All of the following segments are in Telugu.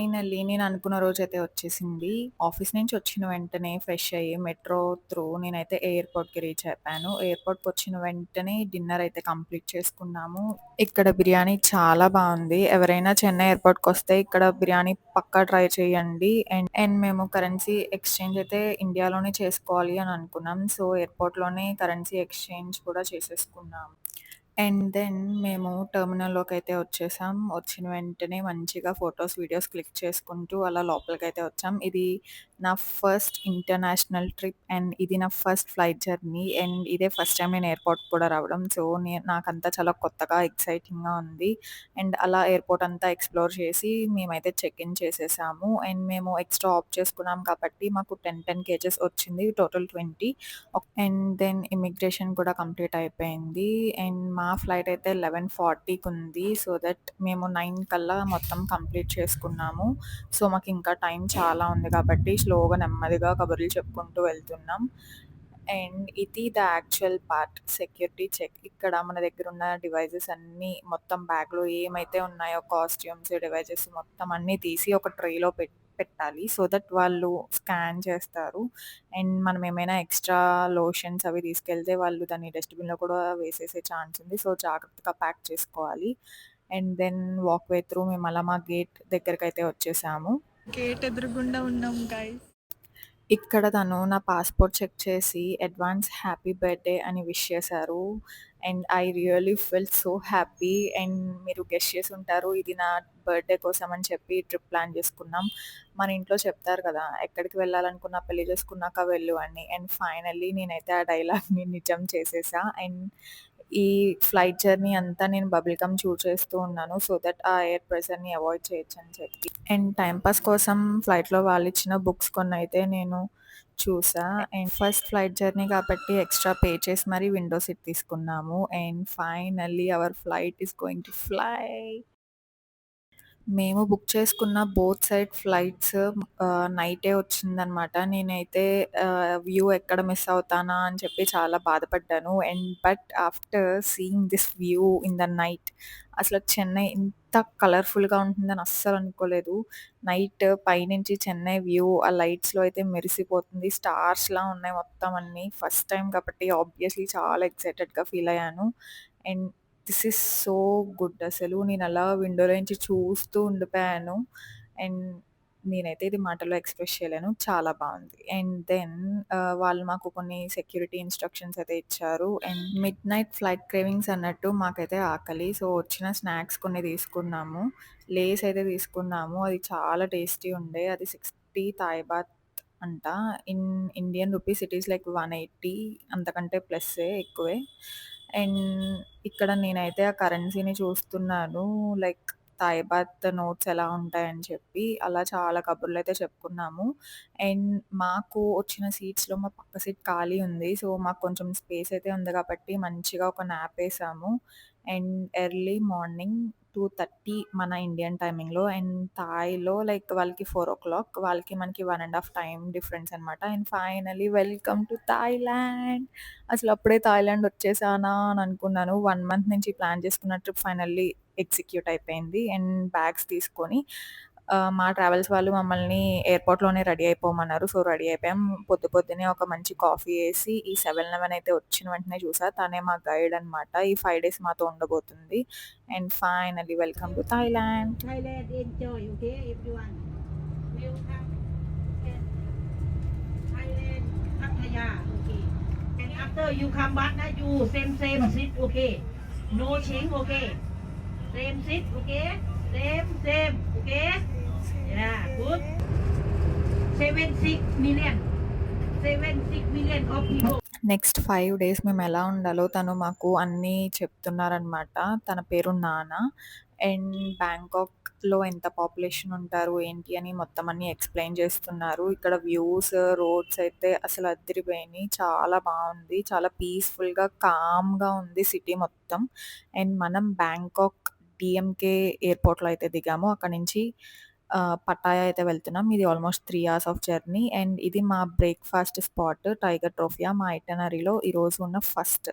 ఫైనల్లీ నేననుకున్న రోజైతే వచ్చేసింది. ఆఫీస్ నుంచి వచ్చిన వెంటనే ఫ్రెష్ అయ్యి మెట్రో త్రూ నేనైతే ఎయిర్‌పోర్ట్‌కి రీచ్ అయిపోయాను. ఎయిర్‌పోర్ట్‌కొచ్చిన వెంటనే డిన్నర్ అయితే కంప్లీట్ చేసుకున్నాము. ఇక్కడ బిర్యానీ చాలా బావుంది. ఎవరైనా చెన్నై ఎయిర్‌పోర్ట్‌కొస్తే ఇక్కడ బిర్యానీ పక్కా ట్రై చేయండి. అండ్ మేము కరెన్సీ ఎక్స్‌చేంజ్ అయితే ఇండియాలోనే చేసుకోవాలి అని అనుకున్నాం. సో, ఎయిర్‌పోర్ట్‌లోనే కరెన్సీ ఎక్స్‌చేంజ్ కూడా చేసేసుకున్నాం. అండ్ దెన్ మేము టెర్మినల్‌లోకైతే వచ్చేసాం. వచ్చిన వెంటనే మంచిగా ఫోటోస్, వీడియోస్ క్లిక్ చేసుకుంటూ అలా లోపలికైతే వచ్చాం. ఇది నా ఫస్ట్ ఇంటర్నేషనల్ ట్రిప్ అండ్ ఇది నా ఫస్ట్ ఫ్లైట్ జర్నీ అండ్ ఇదే ఫస్ట్ టైమ్ నేను ఎయిర్‌పోర్ట్‌కి కూడా రావడం. సో, నాకంతా చాలా కొత్తగా, ఎక్సైటింగ్‌గా ఉంది. అండ్ అలా ఎయిర్‌పోర్ట్ అంతా ఎక్స్‌ప్లోర్ చేసి మేమైతే చెక్ ఇన్ చేసేసాము. అండ్ మేము ఎక్స్ట్రా ఆప్ట్ చేసుకున్నాం కాబట్టి మాకు 10 కేజెస్ వచ్చింది. టోటల్ 20. అండ్ దెన్ ఇమిగ్రేషన్ కూడా కంప్లీట్ అయిపోయింది. అండ్ మా ఫ్లైట్ అయితే 11:40కి ఉంది. సో దట్ మేము 9 కల్లా మొత్తం కంప్లీట్ చేసుకున్నాము. సో మాకింకా టైం చాలా ఉంది కాబట్టి స్లోగా నెమ్మదిగా కబుర్లు చెప్పుకుంటూ వెళ్తున్నాం. అండ్ ఇది the actual part security check. ఇక్కడ మన దగ్గరున్న డివైజెస్ అన్నీ మొత్తం బ్యాగ్‌లో ఏమైతే ఉన్నాయో కాస్ట్యూమ్స్, డివైజెస్ మొత్తం అన్నీ తీసి ఒక ట్రేలో పెట్టాలి. సో దట్ వాళ్ళు స్కాన్ చేస్తారు. అండ్ మనం ఏమైనా ఎక్స్‌ట్రా లోషన్స్ అవి తీసుకెళ్తే వాళ్ళు దాన్ని డస్ట్‌బిన్‌లో కూడా వేసేసే ఛాన్స్ ఉంది. సో, జాగ్రత్తగా ప్యాక్ చేసుకోవాలి. And then walkway through మేమలా మా గేట్ దగ్గరకైతే వచ్చేసాము. గేట్ ఎదురుగుండా ఉన్నాం గైస్. ఇక్కడ తను నా పాస్‌పోర్ట్ చెక్ చేసి అడ్వాన్స్ హ్యాపీ బర్త్‌డే అని విష్ చేశారు. And I really felt so happy. And మీరు గెస్ చేసుంటారు ఇది నా బర్త్‌డే కోసం అని చెప్పి ట్రిప్ ప్లాన్ చేసుకున్నాం. మన ఇంట్లో చెప్తారు కదా! ఎక్కడికి వెళ్ళాలనుకున్నా పెళ్లి చేసుకున్నాక వెళ్ళు అని. అండ్ ఫైనల్లీ నేనైతే ఆ డైలాగ్‌ని నిజం చేసేసా. అండ్ ఈ ఫ్లైట్ జర్నీ అంతా నేను బబుల్ గమ్ చూ చేస్తూ ఉన్నాను. సో దట్ ఆ ఎయిర్ ప్రెషర్‌ని అవాయిడ్ చేయొచ్చని చెప్పి. అండ్ టైమ్ పాస్ కోసం ఫ్లైట్‌లో వాళ్ళిచ్చిన బుక్స్ కొన్నైతే నేను చూసా. అండ్ ఫస్ట్ ఫ్లైట్ జర్నీ కాబట్టి ఎక్స్‌ట్రా పే చేసి మరి విండో సీట్ తీసుకున్నాము. And finally hour flight is going to fly. మేము బుక్ చేసుకున్న బోత్ సైడ్ ఫ్లైట్స్ నైటే వచ్చిందనమాట. నేనైతే వ్యూ ఎక్కడ మిస్ అవుతానా అని చెప్పి చాలా బాధపడ్డాను. And but after seeing this view in the night అసలు చెన్నై ఇంత కలర్‌ఫుల్‌గా ఉంటుందని అస్సలు అనుకోలేదు. నైట్ పైనుంచి చెన్నై వ్యూ ఆ లైట్స్‌లో అయితే మెరిసిపోతుంది. స్టార్స్‌లా ఉన్నాయి మొత్తం అన్నీ. ఫస్ట్ టైమ్ కాబట్టి ఆబ్వియస్‌లీ చాలా ఎక్సైటెడ్‌గా ఫీల్ అయ్యాను. And this is so good అసలు. నేనలా విండోలో నుంచి చూస్తూ ఉండిపోయాను. అండ్ నేనైతే ఇది మాటల్లో ఎక్స్‌ప్రెస్ చేయలేను. చాలా బావుంది. అండ్ దెన్ వాళ్ళు మాకు కొన్ని సెక్యూరిటీ ఇన్‌స్ట్రక్షన్స్ అయితే ఇచ్చారు. అండ్ మిడ్‌నైట్ ఫ్లైట్ క్రేవింగ్స్ అన్నట్టు మాకైతే ఆకలి. సో, వచ్చిన స్నాక్స్ కొన్ని తీసుకున్నాము. లేస్ అయితే తీసుకున్నాము. అది చాలా టేస్టీ ఉండే. అది 60 థాయ్ బాత్ అంట. In Indian rupees it is like 180 అంతకంటే ప్లస్సే ఎక్కువే. అండ్ ఇక్కడ నేనైతే ఆ కరెన్సీని చూస్తున్నాను. లైక్ థాయ్ బాత్ నోట్స్ ఎలా ఉంటాయని చెప్పి. అలా చాలా కబుర్లయితే చెప్పుకున్నాము. అండ్ మాకు వచ్చిన సీట్స్‌లో మా పక్క సీట్ ఖాళీ ఉంది. సో, మాకు కొంచెం స్పేస్ అయితే ఉంది కాబట్టి మంచిగా ఒక న్యాప్ ఏసాము. అండ్ ఎర్లీ మార్నింగ్ 2:30 మన ఇండియన్ టైమింగ్‌లో అండ్ థాయ్‌లో లైక్ వాళ్ళకి 4:00 వాళ్ళకి మనకి 1 ½ టైమ్ డిఫరెన్స్ అనమాట. And finally welcome to Thailand. అసలప్పుడే థాయిలాండ్ వచ్చేసానా అని అనుకున్నాను. 1 మంత్ నుంచి ప్లాన్ చేసుకున్న ట్రిప్ ఫైనల్లీ ఎగ్జిక్యూట్ అయిపోయింది. అండ్ బ్యాగ్స్ తీసుకొని మా ట్రావెల్స్ వాళ్ళు మమ్మల్ని ఎయిర్‌పోర్ట్‌లోనే రెడీ అయిపోమన్నారు. సో, రెడీ అయిపోయాం. పొద్దున్నే ఒక మంచి కాఫీ ఏసి ఈ 7-Eleven అయితే వచ్చిన వెంటనే చూసా. తనే మా గైడ్ అనమాట. ఈ 5 డేస్ మాతో ఉండబోతుంది. And finally welcome to Thailand. Thailand enjoy, okay, everyone. Welcome and Thailand, Pattaya, okay. And after you come back, na you same seat, okay. No change, okay. Same seat, okay. Same, okay. Yeah, good. 76 million, 76 million of people. Next 5 days మేమెలా ఉండాలో తను మాకు అన్నీ చెప్తున్నారనమాట. తన పేరు నాన్న. అండ్ బ్యాంకాక్‌లో ఎంత పాపులేషన్ ఉంటారు, ఏంటి అని మొత్తం అన్నీ ఎక్స్‌ప్లెయిన్ చేస్తున్నారు. ఇక్కడ వ్యూస్, రోడ్స్ అయితే అసలు అద్దిరిపోయినియి. చాలా బావుంది. చాలా పీస్‌ఫుల్‌గా, కామ్‌గా ఉంది సిటీ మొత్తం. అండ్ మనం బ్యాంకాక్ డీఎంకే ఎయిర్‌పోర్ట్‌లో అయితే దిగాము. అక్కడి నుంచి పటాయా అయితే వెళ్తున్నాం. ఇది almost 3 hours of journey. And ఇది మా బ్రేక్‌ఫాస్ట్ స్పాట్ టైగర్ ట్రోఫియా. మా ఐటినరీలో ఈరోజు ఉన్న ఫస్ట్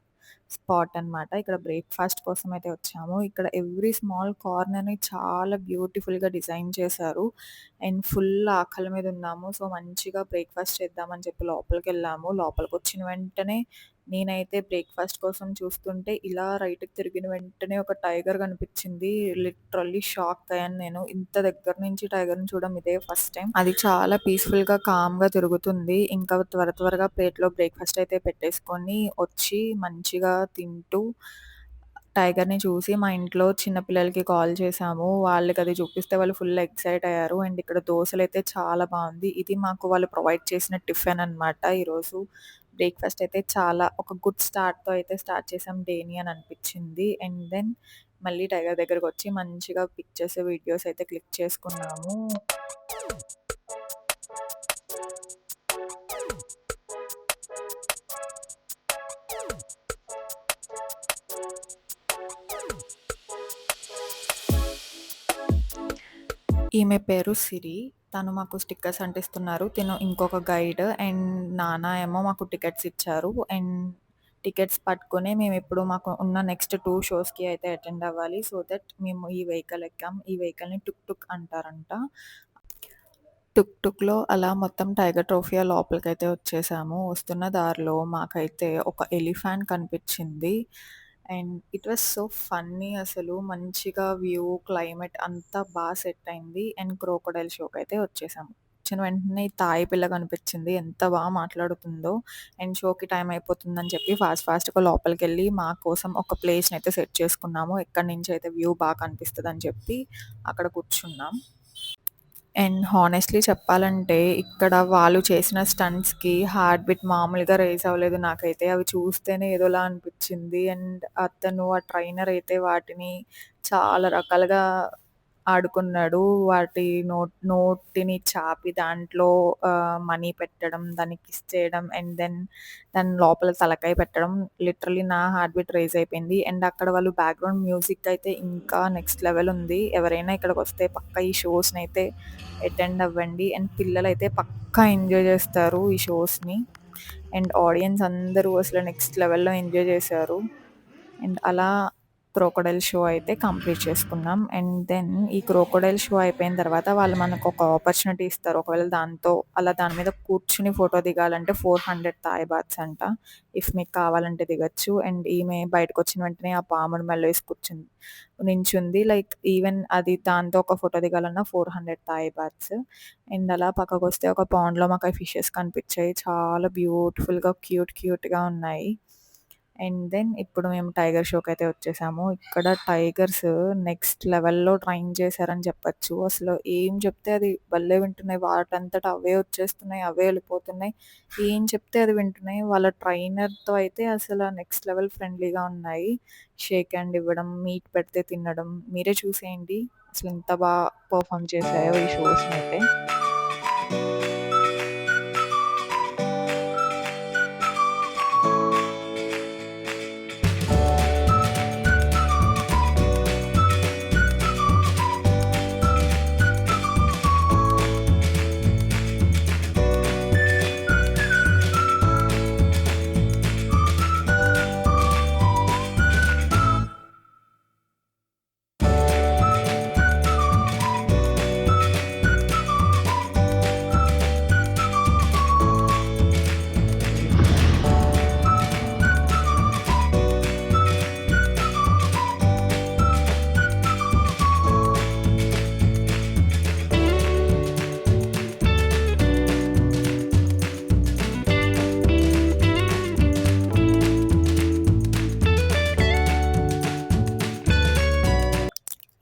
స్పాట్ అనమాట. ఇక్కడ బ్రేక్‌ఫాస్ట్ కోసం అయితే వచ్చాము. ఇక్కడ ఎవ్రీ స్మాల్ కార్నర్‌ని చాలా బ్యూటిఫుల్‌గా డిజైన్ చేశారు. అండ్ ఫుల్ ఆకలి మీద ఉన్నాము. సో, మంచిగా బ్రేక్‌ఫాస్ట్ చేద్దామని చెప్పి లోపలికెళ్ళాము. లోపలికొచ్చిన వెంటనే నేనైతే బ్రేక్‌ఫాస్ట్ కోసం చూస్తుంటే ఇలా రైట్‌కి తిరిగిన వెంటనే ఒక టైగర్ కనిపించింది. లిటరల్లీ షాక్ అయ్యాను నేను. ఇంత దగ్గర నుంచి టైగర్‌ని చూడడం ఇదే ఫస్ట్ టైమ్. అది చాలా పీస్‌ఫుల్‌గా, కామ్‌గా తిరుగుతుంది. ఇంకా త్వరగా ప్లేట్‌లో బ్రేక్‌ఫాస్ట్ అయితే పెట్టేసుకొని వచ్చి మంచిగా తింటూ టైగర్‌ని చూసి మా ఇంట్లో చిన్న పిల్లలకి కాల్ చేశాము. వాళ్ళకది చూపిస్తే వాళ్ళు ఫుల్ ఎక్సైట్ అయ్యారు. అండ్ ఇక్కడ దోసలైతే చాలా బావుంది. ఇది మాకు వాళ్ళు ప్రొవైడ్ చేసిన టిఫిన్ అనమాట ఈరోజు. బ్రేక్‌ఫాస్ట్ అయితే చాలా ఒక గుడ్ స్టార్ట్‌తో అయితే స్టార్ట్ చేసాం డేని అని అనిపిచ్చింది. అండ్ దెన్ మళ్ళీ టైగర్ దగ్గరకొచ్చి మంచిగా పిక్చర్స్, వీడియోస్ అయితే క్లిక్ చేసుకున్నాము. ఈమె పేరు సిరి. తను మాకు స్టిక్కర్స్ అంటిస్తున్నారు. తిను ఇంకొక గైడ్ అండ్ నాన్న ఏమో మాకు టికెట్స్ ఇచ్చారు. అండ్ టికెట్స్ పట్టుకొని మేమిప్పుడు మాకు ఉన్న నెక్స్ట్ 2 షోస్‌కి అయితే అటెండ్ అవ్వాలి. సో దట్ మేము ఈ వెహికల్ ఎక్కాం. ఈ వెహికల్‌ని టుక్ టుక్ అంటారంట. టుక్ టుక్‌లో అలా మొత్తం టైగర్ ట్రోఫియా లోపలికైతే వచ్చేసాము. వస్తున్న దారిలో మాకైతే ఒక ఎలిఫాంట్ కనిపించింది. And it was so funny అసలు. మంచిగా వ్యూ, క్లైమేట్ అంతా సెట్ అయింది. అండ్ క్రోకోడైల్ షోకైతే వచ్చేసాము. వచ్చిన వెంటనే ఈ తాయి పిల్ల కనిపించింది. ఎంత మాట్లాడుతుందో. అండ్ షోకి టైం అయిపోతుందని చెప్పి ఫాస్ట్‌గా లోపలికెళ్ళి మా కోసం ఒక ప్లేస్‌నైతే సెట్ చేసుకున్నాము. ఎక్కడి నుంచైతే వ్యూ కనిపిస్తదని చెప్పి అక్కడ కూర్చున్నాం. అండ్ హానెస్ట్‌లీ చెప్పాలంటే, ఇక్కడ వాళ్ళు చేసిన స్టంట్స్‌కి హార్ట్ బీట్ మామూలుగా రైజ్ అవ్వలేదు నాకైతే. అవి చూస్తేనే ఏదోలా అనిపిచ్చింది. అండ్ అతను ఆ ట్రైనర్ అయితే వాటిని చాలా రకాలుగా ఆడుకున్నాడు. వాటి నోటిని చాపి దాంట్లో మనీ పెట్టడం, దాన్ని కిస్ చేయడం అండ్ దెన్ దాని లోపల తలకాయ పెట్టడం. లిటరల్లీ నా హార్ట్ బీట్ రైజ్ అయిపోయింది. అండ్ అక్కడ వాళ్ళు బ్యాక్‌గ్రౌండ్ మ్యూజిక్ అయితే ఇంకా నెక్స్ట్ లెవెల్ ఉంది. ఎవరైనా ఇక్కడికొస్తే పక్కా ఈ షోస్‌నైతే అటెండ్ అవ్వండి. అండ్ పిల్లలైతే పక్కా ఎంజాయ్ చేస్తారు ఈ షోస్‌ని. అండ్ ఆడియన్స్ అందరూ అసలు నెక్స్ట్ లెవెల్‌లో ఎంజాయ్ చేశారు. అండ్ అలా క్రోకోడైల్ షో అయితే కంప్లీట్ చేసుకున్నాం. అండ్ దెన్ ఈ క్రోకోడైల్ షో అయిపోయిన తర్వాత వాళ్ళు మనకొక ఆపర్చునిటీ ఇస్తారు. ఒకవేళ దాని మీద కూర్చుని ఫోటో దిగాలంటే 400 థాయ్ బాత్స్ అంట. ఇఫ్ మీకు కావాలంటే దిగొచ్చు. అండ్ ఈమె బయటకొచ్చిన వెంటనే ఆ పాముని మెడలో ఏసి నించుంది. లైక్ ఈవెన్ అది దాంతో ఒక ఫోటో దిగాలన్నా 400 థాయ్ బాత్స్. అండ్ అలా పక్కకొస్తే ఒక పాండ్‌లో మాకు ఫిషెస్ కనిపించాయి. చాలా బ్యూటిఫుల్‌గా, క్యూట్‌గా ఉన్నాయి. అండ్ దెన్ ఇప్పుడు మేము టైగర్ షోకైతే వచ్చేసాము. ఇక్కడ టైగర్స్ నెక్స్ట్ లెవెల్‌లో ట్రైన్ చేశారని చెప్పొచ్చు. అసలు ఏం చెప్తే అది భలే వింటున్నాయి. వాటంతట అవే వచ్చేస్తున్నాయి. అవే వెళ్ళిపోతున్నాయి. ఏం చెప్తే అది వింటున్నాయి. వాళ్ళ ట్రైనర్‌తో అయితే అసల నెక్స్ట్ లెవెల్ ఫ్రెండ్లీగా ఉన్నాయి. షేక్ హ్యాండ్ ఇవ్వడం, మీట్ పెడితే తినడం. మీరే చూసేయండి. అసలు ఎంత పెర్ఫార్మ్ చేశాయో ఈ షోస్‌నైతే.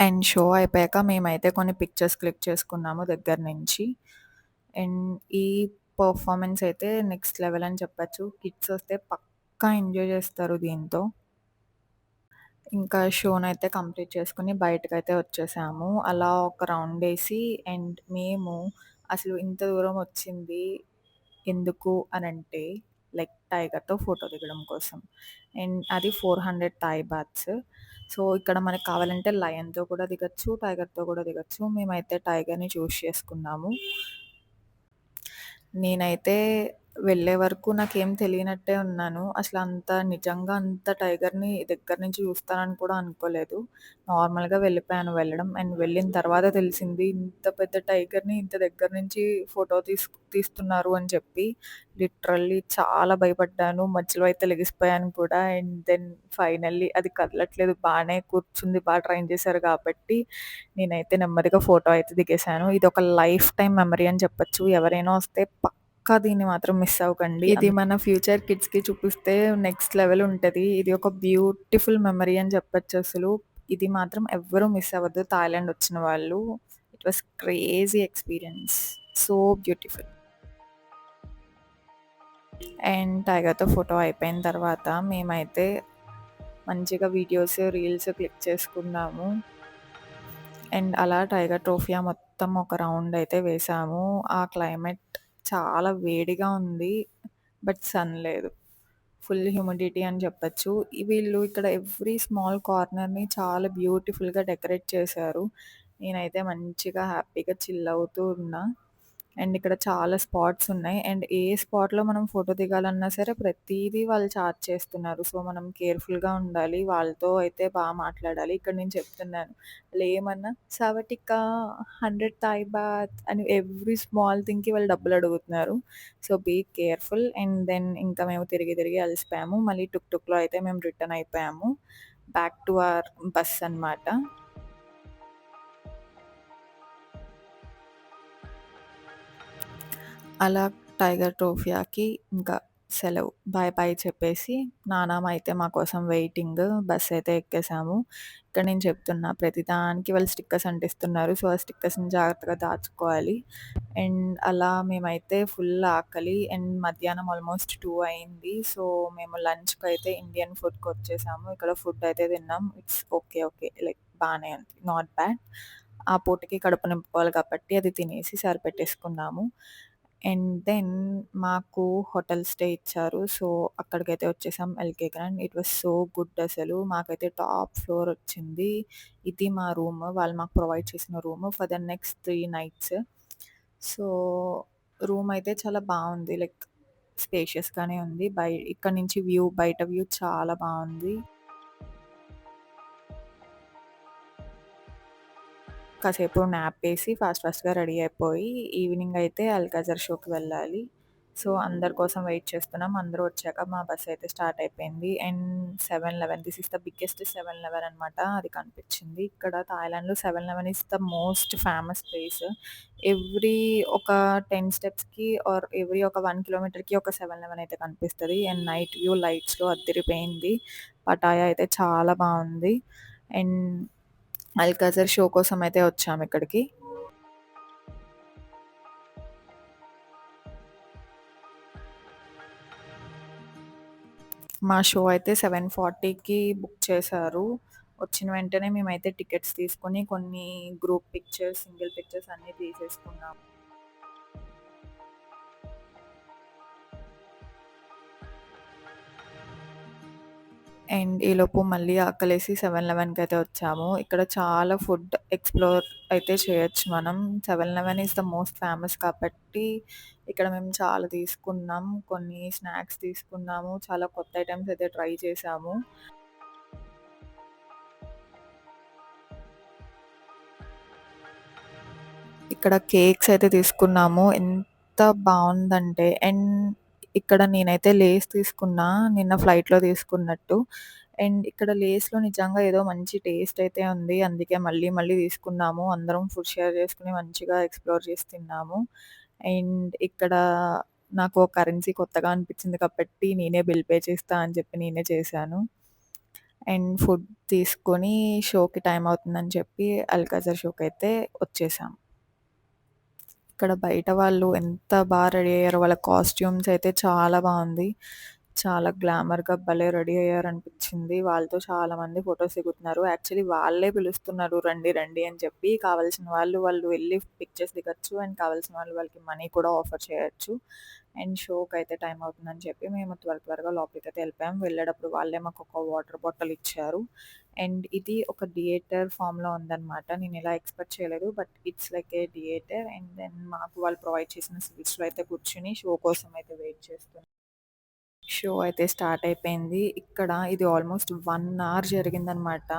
అండ్ షో అయిపోయాక మేమైతే కొన్ని పిక్చర్స్ క్లిక్ చేసుకున్నాము దగ్గర నుంచి. అండ్ ఈ పెర్ఫార్మన్స్ అయితే నెక్స్ట్ లెవెల్ అని చెప్పొచ్చు. కిడ్స్ వస్తే పక్కా ఎంజాయ్ చేస్తారు దీంతో. ఇంకా షోనైతే కంప్లీట్ చేసుకొని బయటకైతే వచ్చేసాము. అలా ఒక రౌండేసి అండ్ మేము అసలు ఇంత దూరం వచ్చింది ఎందుకు అనంటే లైక్ టైగర్‌తో ఫోటో దిగడం కోసం. అండ్ అది 400 థాయ్ బాత్స్. సో, ఇక్కడ మనకు కావాలంటే లయన్‌తో కూడా దిగొచ్చు, టైగర్‌తో కూడా దిగొచ్చు. మేమైతే టైగర్‌ని చేసుకున్నాము. నేనైతే వెళ్ళే వరకు నాకేం తెలియనట్టే ఉన్నాను. అసలంత నిజంగా అంత టైగర్‌ని దగ్గర నుంచి చూస్తానని కూడా అనుకోలేదు. నార్మల్‌గా వెళ్ళిపోయాను వెళ్ళడం. అండ్ వెళ్ళిన తర్వాత తెలిసింది ఇంత పెద్ద టైగర్‌ని ఇంత దగ్గర నుంచి ఫోటో తీస్తున్నారు అని చెప్పి. లిటరల్లీ చాలా భయపడ్డాను. మధ్యలో అయితే లెగిసిపోయాను కూడా. అండ్ దెన్ ఫైనల్లీ అది కదలట్లేదు. బానే కూర్చుంది. ట్రైన్ చేశారు కాబట్టి నేనైతే నెమ్మదిగా ఫోటో అయితే దిగేశాను. ఇదొక లైఫ్ టైమ్ మెమరీ అని చెప్పొచ్చు. ఎవరైనా వస్తే పక్కా దీన్ని మాత్రం మిస్ అవ్వకండి. ఇది మన ఫ్యూచర్ కిడ్స్‌కి చూపిస్తే నెక్స్ట్ లెవెల్ ఉంటది. ఇది ఒక బ్యూటిఫుల్ మెమరీ అని చెప్పొచ్చసలు. ఇది మాత్రం ఎవ్వరూ మిస్ అవ్వద్దు థాయిలాండ్ వచ్చిన వాళ్ళు. It was crazy experience. So beautiful. And టైగర్‌తో ఫోటో అయిపోయిన తర్వాత మేమైతే మంచిగా వీడియోస్, రీల్స్ క్లిక్ చేసుకున్నాము. అండ్ అలా టైగర్ ట్రోఫియా మొత్తం ఒక రౌండ్ అయితే వేసాము. ఆ క్లైమేట్ చాలా వేడిగా ఉంది. బట్ సన్ లేదు. ఫుల్ హ్యూమిడిటీ అని చెప్పొచ్చు. వీళ్ళు ఇక్కడ ఎవ్రీ స్మాల్ కార్నర్‌ని చాలా బ్యూటిఫుల్‌గా డెకరేట్ చేశారు. నేనైతే మంచిగా హ్యాపీగా చిల్ అవుతూ ఉన్నా. అండ్ ఇక్కడ చాలా స్పాట్స్ ఉన్నాయి. అండ్ ఏ స్పాట్‌లో మనం ఫోటో దిగాలన్నా సరే ప్రతీదీ వాళ్ళు చార్జ్ చేస్తున్నారు. సో, మనం కేర్‌ఫుల్‌గా ఉండాలి. వాళ్ళతో అయితే మాట్లాడాలి. ఇక్కడ నేను చెప్తున్నాను. వాళ్ళేమన్నా "సవటికా 100 థాయ్ బాత్" అని ఎవ్రీ స్మాల్ థింగ్‌కి వాళ్ళు డబ్బులడుగుతున్నారు. So, be careful. And then ఇంకా మేము తిరిగి తిరిగి అలసిపోయాము. మళ్ళీ టుక్ టుక్‌లో అయితే మేము రిటర్న్ అయిపోయాము. బ్యాక్ టు అవర్ బస్ అనమాట. అలా టైగర్ ట్రోఫియాకి ఇంకా సెలవు. బాయ్ బాయ్ చెప్పేసి నానమ్మ అయితే మా కోసం వెయిటింగ్. బస్ అయితే ఎక్కేసాము. ఇక్కడ నేను చెప్తున్నా ప్రతిదానికి వాళ్ళు స్టిక్కర్స్ అంటిస్తున్నారు. సో, ఆ స్టిక్కర్స్‌ని జాగ్రత్తగా దాచుకోవాలి. అండ్ అలా మేమైతే ఫుల్ ఆకలి అండ్ మధ్యాహ్నం ఆల్మోస్ట్ 2 అయింది. సో, మేము లంచ్‌కైతే ఇండియన్ ఫుడ్‌కొచ్చేసాము. ఇక్కడ ఫుడ్ అయితే తిన్నాం. It's okay. ఓకే. లైక్ బానే ఉంది. Not bad. ఆ పూటకి కడుపు నింపుకోవాలి కాబట్టి అది తినేసి సరిపెట్టేసుకున్నాము. అండ్ దెన్ మాకు హోటల్ స్టే ఇచ్చారు. సో, అక్కడికైతే వచ్చేసాం LK grand. It was so good అసలు. మాకైతే టాప్ ఫ్లోర్ వచ్చింది. ఇది మా రూమ్. వాళ్ళు మాకు ప్రొవైడ్ చేసిన room for the next 3 nights. So, room అయితే చాలా బావుంది. లైక్ స్పేషియస్‌గానే ఉంది. ఇక్కడ నుంచి బయట వ్యూ చాలా బావుంది. కాసేపు న్యాప్ వేసి ఫాస్ట్‌గా రెడీ అయిపోయి ఈవినింగ్ అయితే అల్‌కాజర్ షోకి వెళ్ళాలి. సో, అందరి కోసం వెయిట్ చేస్తున్నాం. అందరూ వచ్చాక మా బస్ అయితే స్టార్ట్ అయిపోయింది. And 7-11 this is the biggest 7-11 అనమాట. అది కనిపించింది. ఇక్కడ థాయిలాండ్‌లో 7-11 is the most famous place. Every ఒక 10 స్టెప్స్‌కి ఎవ్రీ ఒక 1 కిలోమీటర్‌కి ఒక 7-11 అయితే కనిపిస్తది. అండ్ నైట్ వ్యూ లైట్స్‌లో అద్దిరిపోయింది. పటాయా అయితే చాలా బావుంది. అండ్ అల్‌కాజర్ షో కోసం అయితే వచ్చామిక్కడికి. మా షో అయితే 7:40కి బుక్ చేశారు. వచ్చిన వెంటనే మేమైతే టికెట్స్ తీసుకొని కొన్ని గ్రూప్ పిక్చర్స్, సింగిల్ పిక్చర్స్ అన్నీ తీసేసుకున్నాం. అండ్ ఈలోపు మళ్ళీ ఆకలేసి 7-11కి అయితే వచ్చాము. ఇక్కడ చాలా ఫుడ్ ఎక్స్‌ప్లోర్ అయితే చేయొచ్చు మనం. 7-11 ఈస్ ద మోస్ట్ ఫేమస్ కాబట్టి ఇక్కడ మేము చాలా తీసుకున్నాం. కొన్ని స్నాక్స్ తీసుకున్నాము. చాలా కొత్త ఐటెమ్స్ అయితే ట్రై చేశాము. ఇక్కడ కేక్స్ అయితే తీసుకున్నాము. ఎంత బావుందంటే అండ్ ఇక్కడ నేనైతే లేస్ తీసుకున్నా. నిన్న ఫ్లైట్‌లో తీసుకున్నట్టు. అండ్ ఇక్కడ లేస్‌లో నిజంగా ఏదో మంచి టేస్ట్ అయితే ఉంది. అందుకే మళ్ళీ తీసుకున్నాము. అందరం ఫుడ్ షేర్ చేసుకొని మంచిగా ఎక్స్‌ప్లోర్ చేసి తిన్నాము. అండ్ ఇక్కడ నాకు కరెన్సీ కొత్తగా అనిపించింది కాబట్టి నేనే బిల్ పే చేస్తా అని చెప్పి నేనే చేశాను. అండ్ ఫుడ్ తీసుకొని షోకి టైం అవుతుందని చెప్పి అల్‌కాజర్ షోకైతే వచ్చేసాం. ఇక్కడ బయట వాళ్ళు ఎంత రెడీ అయ్యారో వాళ్ళ కాస్ట్యూమ్స్ అయితే చాలా బావుంది. చాలా గ్లామర్‌గా భలే రెడీ అయ్యారనిపించింది. వాళ్ళతో చాలామంది ఫోటోస్ దిగుతున్నారు. యాక్చువల్లీ వాళ్ళే పిలుస్తున్నారు రండి, రండి అని చెప్పి. కావాల్సిన వాళ్ళు వెళ్లి పిక్చర్స్ దిగొచ్చు. అండ్ కావాల్సిన వాళ్ళకి మనీ కూడా ఆఫర్ చేయొచ్చు. అండ్ షోకయితే టైం అవుతుందని చెప్పి మేము త్వరగా లోపలికైతే వెళ్ళిపోయాం. వెళ్ళేటప్పుడు వాళ్ళే మాకొక వాటర్ బాటిల్ ఇచ్చారు. అండ్ ఇది ఒక థియేటర్ ఫార్మ్‌లో ఉందనమాట. నేనిలా ఎక్స్‌పెక్ట్ చేయలేదు. But it's like a theatre. And then మాకు వాళ్ళు ప్రొవైడ్ చేసిన సీట్స్‌లో అయితే కూర్చొని షో కోసం అయితే వెయిట్ చేస్తున్నాం. షో అయితే స్టార్ట్ అయిపోయింది. ఇక్కడ ఇది ఆల్మోస్ట్ 1 అవర్ జరిగిందనమాట.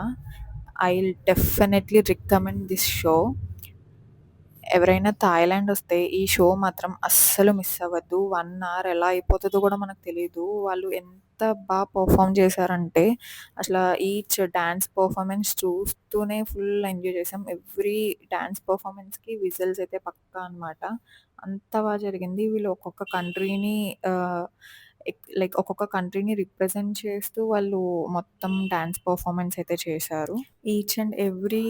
I will definitely recommend this show. ఎవరైనా థాయిలాండ్ వస్తే ఈ షో మాత్రం అస్సలు మిస్ అవ్వద్దు. 1 అవర్ ఎలా అయిపోతదో కూడా మనకు తెలీదు. వాళ్ళు ఎంత పెర్ఫార్మ్ చేశారంటే అసల ఈచ్ డాన్స్ పెర్ఫార్మన్స్ చూస్తూనే ఫుల్ ఎంజాయ్ చేసాం. ఎవ్రీ డాన్స్ పెర్ఫార్మన్స్‌కి విజిల్స్ అయితే పక్కా అనమాట. అంత జరిగింది. వీళ్ళు ఒక్కొక్క కంట్రీని ఆహ్, లైక్ ఒక్కొక్క కంట్రీని రిప్రజెంట్ చేస్తూ వాళ్ళు మొత్తం డాన్స్ పెర్ఫార్మన్స్ అయితే చేశారు. ఈచ్ అండ్ ఎవ్రీ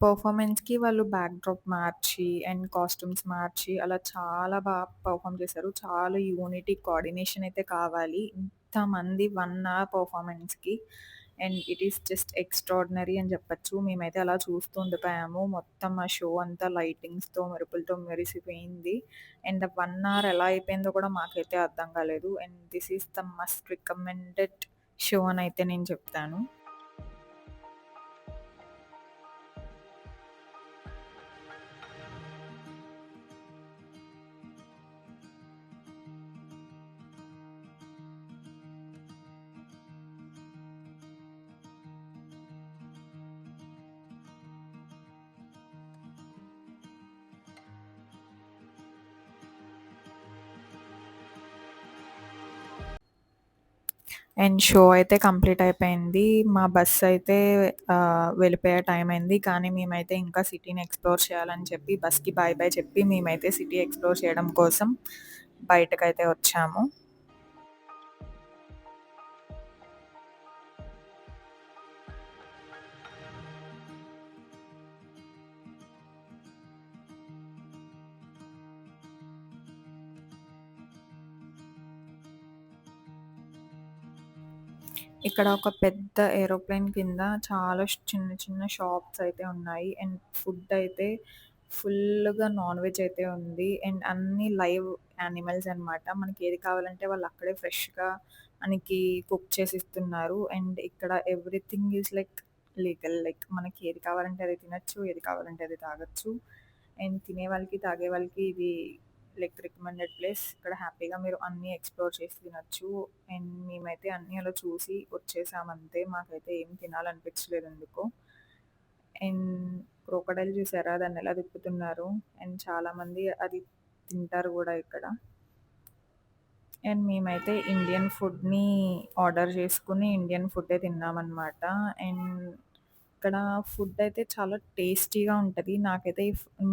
పెర్ఫార్మన్స్‌కి వాళ్ళు బ్యాక్‌డ్రాప్ మార్చి అండ్ కాస్ట్యూమ్స్ మార్చి అలా చాలా పెర్ఫార్మ్ చేశారు. చాలా యూనిటీ, కోఆర్డినేషన్ అయితే కావాలి. ఇంతమంది 1 అవర్ పెర్ఫార్మన్స్‌కి. And it is just extraordinary అని చెప్పొచ్చు. మేమైతే అలా చూస్తూ ఉండిపోయాము. మొత్తం ఆ షో అంతా లైటింగ్స్‌తో, మెరుపులతో మెరిసిపోయింది. అండ్ 1 అవర్ ఎలా అయిపోయిందో కూడా మాకైతే అర్థం కాలేదు. And this is the must recommended show అనయితే నేను చెప్తాను. అండ్ షో అయితే కంప్లీట్ అయిపోయింది. మా బస్ అయితే వెళ్ళిపోయే టైం అయింది. కానీ మేమైతే ఇంకా సిటీని ఎక్స్‌ప్లోర్ చేయాలని చెప్పి బస్‌కి బాయ్ బాయ్ చెప్పి మేమైతే సిటీ ఎక్స్‌ప్లోర్ చేయడం కోసం బయటకైతే వచ్చాము. ఇక్కడ ఒక పెద్ద ఏరోప్లేన్ కింద చాలా చిన్న చిన్న షాప్స్ అయితే ఉన్నాయి. అండ్ ఫుడ్ అయితే ఫుల్‌గా నాన్ వెజ్ అయితే ఉంది. అండ్ అన్నీ లైవ్ యానిమల్స్ అనమాట. మనకి ఏది కావాలంటే వాళ్ళు అక్కడే ఫ్రెష్‌గా మనకి కుక్ చేసి ఇస్తున్నారు. అండ్ ఇక్కడ everything is like legal. Like మనకి ఏది కావాలంటే అది తినొచ్చు. ఏది కావాలంటే అది తాగొచ్చు. అండ్ తినే వాళ్ళకి, తాగే వాళ్ళకి ఇది లైక్ రికమెండెడ్ ప్లేస్. ఇక్కడ హ్యాపీగా మీరు అన్నీ ఎక్స్‌ప్లోర్ చేసి తినొచ్చు. అండ్ మేమైతే అన్నీ అలా చూసి వచ్చేసామంతే. మాకైతే ఏం తినాలనిపించలేదు ఎందుకో. అండ్ క్రొకోడైల్ చూసారా? దాన్నెలా తిప్పుతున్నారు. అండ్ చాలామంది అది తింటారు గూడా ఇక్కడ. అండ్ మేమైతే ఇండియన్ ఫుడ్‌ని ఆర్డర్ చేసుకొని ఇండియన్ ఫుడ్డే తిన్నామనమాట. అండ్ ఇక్కడ ఫుడ్ అయితే చాలా టేస్టీగా ఉంటది. నాకైతే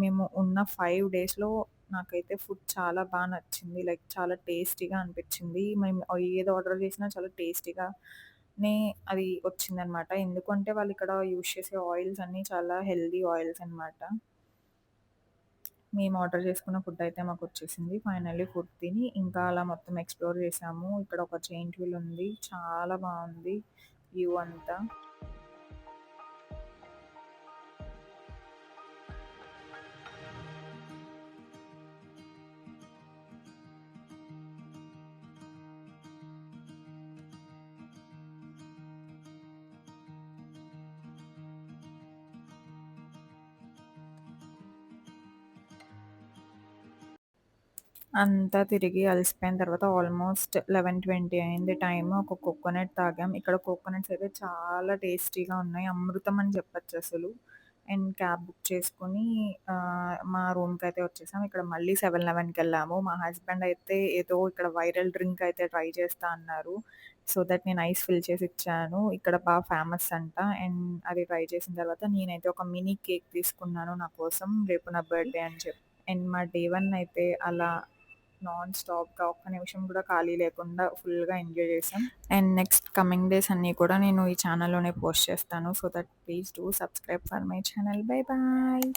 మేము ఉన్న 5 డేస్‌లో నాకైతే ఫుడ్ చాలా నచ్చింది. లైక్ చాలా టేస్టీగా అనిపించింది. మేము ఏది ఆర్డర్ చేసినా చాలా టేస్టీగానే అది వచ్చిందనమాట. ఎందుకంటే వాళ్ళు ఇక్కడ యూజ్ చేసే ఆయిల్స్ అన్నీ చాలా హెల్తీ ఆయిల్స్ అనమాట. మేము ఆర్డర్ చేసుకున్న ఫుడ్ అయితే మాకొచ్చేసింది. ఫైనల్లీ ఫుడ్ తిని ఇంకా అలా మొత్తం ఎక్స్‌ప్లోర్ చేసాము. ఇక్కడ ఒక జెయింట్ వీల్ ఉంది. చాలా బావుంది వ్యూ అంతా. అంతా తిరిగి అలసిపోయిన తర్వాత ఆల్మోస్ట్ 11:20 అయింది టైము. ఒక కోకోనట్ తాగాం. ఇక్కడ కోకోనట్స్ అయితే చాలా టేస్టీగా ఉన్నాయి. అమృతం అని చెప్పొచ్చసలు. అండ్ క్యాబ్ బుక్ చేసుకొని మా రూమ్‌కైతే వచ్చేసాం. ఇక్కడ మళ్ళీ 7-Elevenకెళ్ళాము. మా హస్బెండ్ అయితే ఏదో ఇక్కడ వైరల్ డ్రింక్ అయితే ట్రై చేస్తా అన్నారు. సో దట్ నేను ఐస్ ఫిల్ చేసి ఇచ్చాను. ఇక్కడ ఫేమస్ అంట. అండ్ అది ట్రై చేసిన తర్వాత నేనైతే ఒక మినీ కేక్ తీసుకున్నాను నా కోసం. రేపు నా బర్త్‌డే అని చెప్పి. అండ్ మా డే 1 అయితే అలా నాన్ స్టాప్‌గా ఒక్క నిమిషం కూడా ఖాళీ లేకుండా ఫుల్‌గా ఎంజాయ్ చేశాం. అండ్ నెక్స్ట్ కమింగ్ డేస్ అన్నీ కూడా నేను ఈ ఛానల్‌లోనే పోస్ట్ చేస్తాను. So that please do subscribe for my channel. Bye bye.